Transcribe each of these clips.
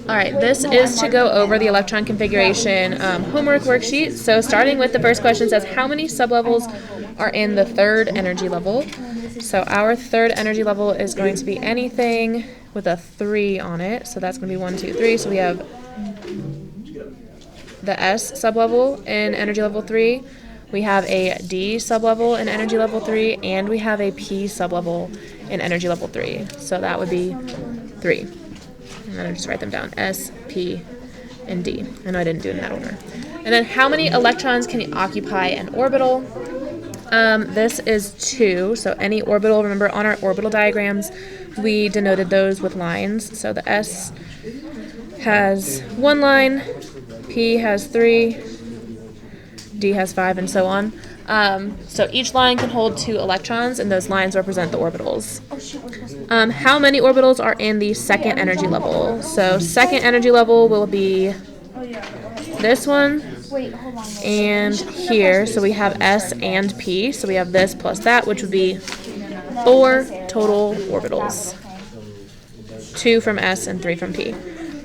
All right, this is to go over the electron configuration homework worksheet. So starting with the first question says, how many sublevels are in the third energy level? So our third energy level is going to be anything with a 3 on it. So that's going to be 1, 2, 3. So we have the S sublevel in energy level 3. We have a D sublevel in energy level 3, and we have a P sublevel in energy level 3. So that would be 3. And then I just write them down, S, P, and D. I know I didn't do it in that order. And then how many electrons can occupy an orbital? This is 2, so any orbital, remember on our orbital diagrams, we denoted those with lines. So the S has 1 line, P has 3, D has 5, and so on. So each line can hold 2 electrons, and those lines represent the orbitals. How many orbitals are in the second energy level? So second energy level will be this one and here. So we have S and P. So we have this plus that, which would be 4 total orbitals. 2 from S and 3 from P.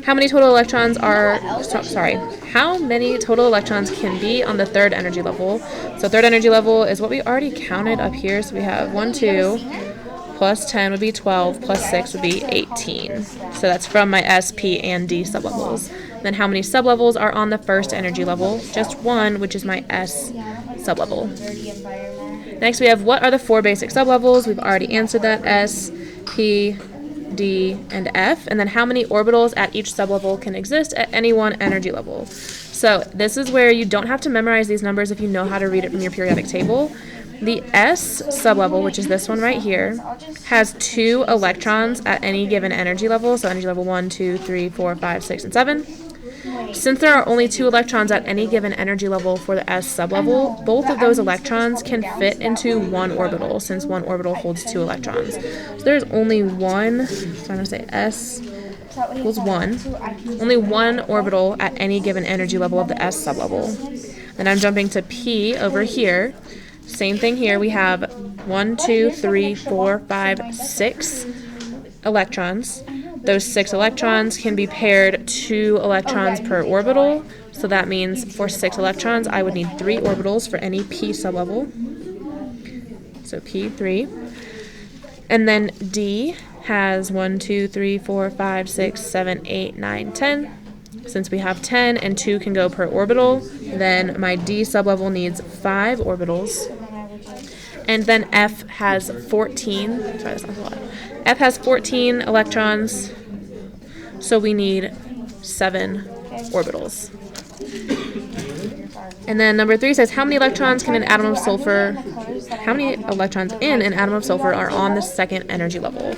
How many total electrons how many total electrons can be on the third energy level? So third energy level is what we already counted up here. So we have 1, 2, plus 10 would be 12, plus 6 would be 18. So that's from my S, P, and D sublevels. Then how many sublevels are on the first energy level? Just 1, which is my S sublevel. Next we have, what are the 4 basic sublevels? We've already answered that, S, P, D, and F. And then how many orbitals at each sublevel can exist at any one energy level? So this is where you don't have to memorize these numbers if you know how to read it from your periodic table. The S sublevel, which is this one right here, has 2 electrons at any given energy level. So energy level 1, 2, 3, 4, 5, 6, and 7. Since there are only 2 electrons at any given energy level for the S sublevel, both of those electrons can fit into 1 orbital, since 1 orbital holds 2 electrons. So there's only one, so I'm going to say S equals 1, only 1 orbital at any given energy level of the S sublevel. Then I'm jumping to P over here. Same thing here, we have 1, 2, 3, 4, 5, 6 electrons. Those 6 electrons can be paired 2 electrons per orbital. So that means for 6 electrons, I would need 3 orbitals for any P sublevel. So P, 3. And then D has 1, 2, 3, 4, 5, 6, 7, 8, 9, 10. Since we have 10 and 2 can go per orbital, then my D sublevel needs 5 orbitals. And then F has 14. Sorry, that's not a lot. F has 14 electrons, so we need 7 orbitals. And then number 3 says, how many electrons in an atom of sulfur are on the second energy level?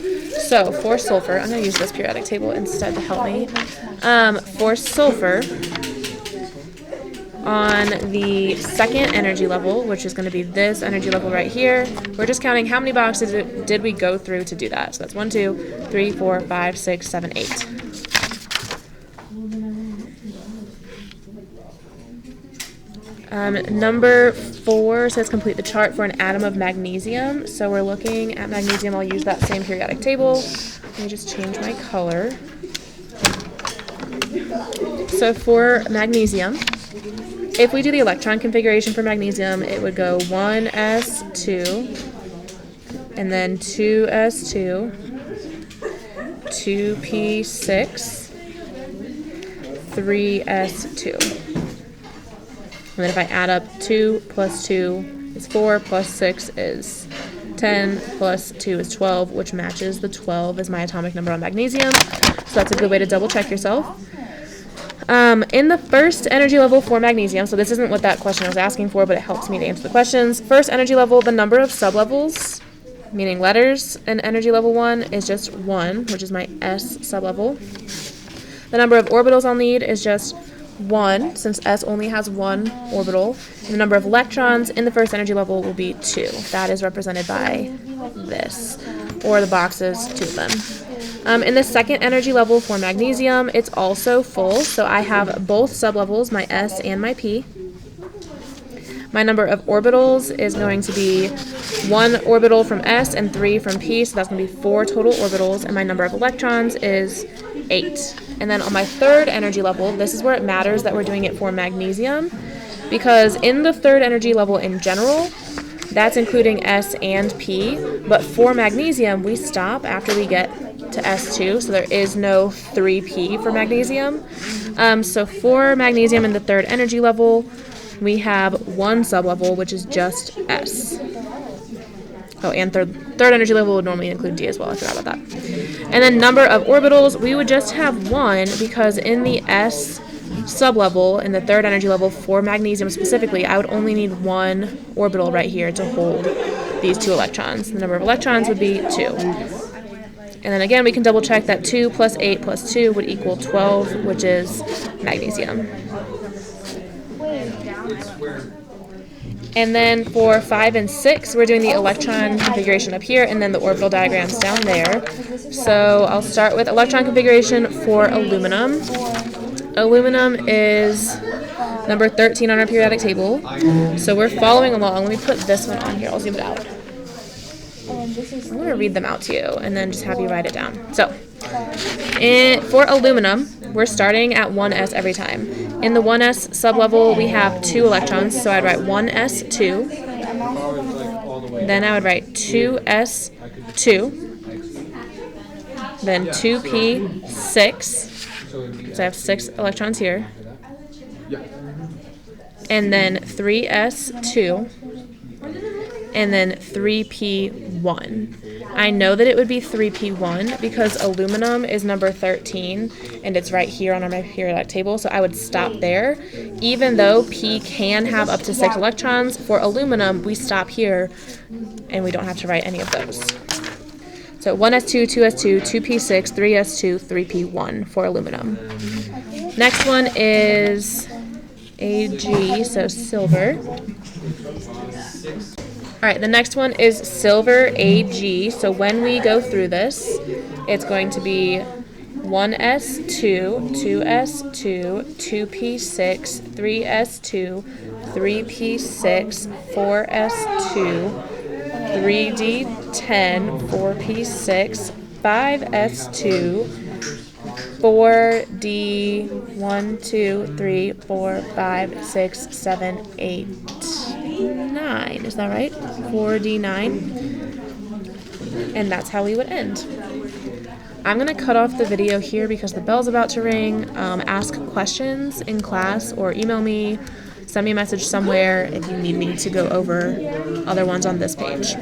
So for sulfur, I'm going to use this periodic table instead to help me. For sulfur, on the second energy level, which is going to be this energy level right here, we're just counting how many boxes did we go through to do that. So that's 1, 2, 3, 4, 5, 6, 7, 8. Number 4 says complete the chart for an atom of magnesium. So we're looking at magnesium. I'll use that same periodic table. Let me just change my color. So for magnesium, if we do the electron configuration for magnesium, it would go 1s2, and then 2s2, 2p6, 3s2. And then if I add up 2 plus 2 is 4, plus 6 is 10, plus 2 is 12, which matches the 12 as my atomic number on magnesium. So that's a good way to double check yourself. In the first energy level for magnesium, so this isn't what that question was asking for, but it helps me to answer the questions. First energy level, the number of sublevels, meaning letters in energy level 1, is just 1, which is my S sublevel. The number of orbitals I'll need is just 1, since S only has 1 orbital. And the number of electrons in the first energy level will be 2. That is represented by this, or the boxes, 2 of them. In the second energy level for magnesium, it's also full, so I have both sublevels, my S and my P. My number of orbitals is going to be 1 orbital from S and 3 from P, so that's going to be 4 total orbitals, and my number of electrons is 8. And then on my third energy level, this is where it matters that we're doing it for magnesium, because in the third energy level in general, that's including S and P, but for magnesium, we stop after we get to S2, so there is no 3P for magnesium. So for magnesium in the third energy level, we have one sublevel, which is just S. Oh, and third energy level would normally include D as well. I forgot about that. And then number of orbitals, we would just have one, because in the S sublevel, in the third energy level for magnesium specifically, I would only need one orbital right here to hold these 2 electrons. The number of electrons would be 2. And then again, we can double check that 2 plus 8 plus 2 would equal 12, which is magnesium. And then for 5 and 6, we're doing the electron configuration up here and then the orbital diagrams down there. So I'll start with electron configuration for aluminum. Aluminum is number 13 on our periodic table. So we're following along. Let me put this one on here. I'll zoom it out. I'm going to read them out to you and then just have you write it down. So for aluminum, we're starting at 1s every time. In the 1s sublevel, we have 2 electrons, so I'd write 1s2. Then I would write 2s2. Then 2p6. So I have 6 electrons here. And then 3s2. And then 3p1. I know that it would be 3p1 because aluminum is number 13 and it's right here on my periodic table, so I would stop there. Even though P can have up to 6 electrons, for aluminum we stop here and we don't have to write any of those. So 1s2, 2s2, 2p6, 3s2, 3p1 for aluminum. Next one is Ag, so silver. All right, the next one is silver Ag. So when we go through this, it's going to be 1s2, 2s2, 2p6, 3s2, 3p6, 4s2, 3d10, 4p6, 5s2, 4d1, 2, 3, 4, 5, 6, 7, 8, 9. Is that right? 4d9. And that's how we would end. I'm going to cut off the video here because the bell's about to ring. Ask questions in class or email me. Send me a message somewhere if you need me to go over other ones on this page.